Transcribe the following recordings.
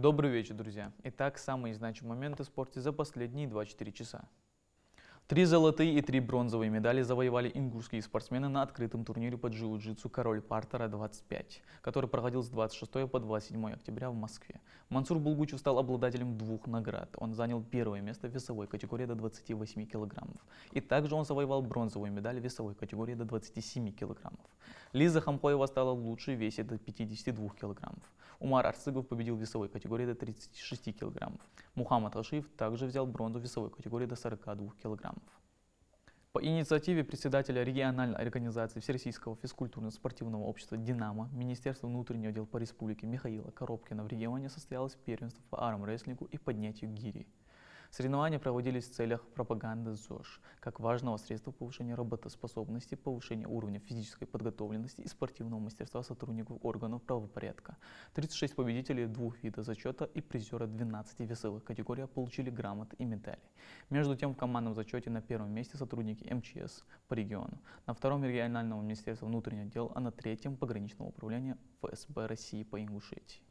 Добрый вечер, друзья. Итак, самые значимые моменты в спорте за последние 24 часа. 3 золотые и 3 бронзовые медали завоевали ингушские спортсмены на открытом турнире по джиу-джитсу «Король Партера-25», который проходил с 26 по 27 октября в Москве. Мансур Булгучев стал обладателем 2 наград. Он занял первое место в весовой категории до 28 килограммов. И также он завоевал бронзовую медаль в весовой категории до 27 килограммов. Лиза Хампоева стала лучшей в весе до 52 килограммов. Умар Арцыгов победил в весовой категории до 36 килограммов. Мухаммад Ашиев также взял бронзу в весовой категории до 42 килограммов. По инициативе председателя региональной организации Всероссийского физкультурно-спортивного общества «Динамо» Министерства внутренних дел по республике Михаила Коробкина в регионе состоялось первенство по армрестлингу и поднятию гири. Соревнования проводились в целях пропаганды ЗОЖ, как важного средства повышения работоспособности, повышения уровня физической подготовленности и спортивного мастерства сотрудников органов правопорядка. 36 победителей 2 видов зачета и призеры 12 весовых категорий получили грамоты и медали. Между тем, в командном зачете на первом месте сотрудники МЧС по региону, на втором регионального министерства внутренних дел, а на третьем пограничного управления ФСБ России по Ингушетии.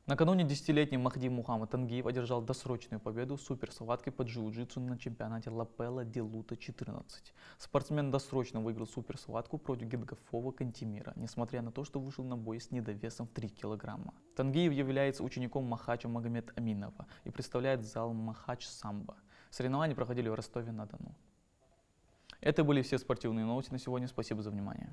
Накануне десятилетний Махди Мухаммад Тангиев одержал досрочную победу в суперсхватке по джиу-джитсу на чемпионате Лапелла де Лута 14. Спортсмен досрочно выиграл суперсхватку против Гидгафова Кантемира, несмотря на то, что вышел на бой с недовесом в 3 килограмма. Тангиев является учеником Махача Магомед Аминова и представляет зал Махач Самбо. Соревнования проходили в Ростове-на-Дону. Это были все спортивные новости на сегодня. Спасибо за внимание.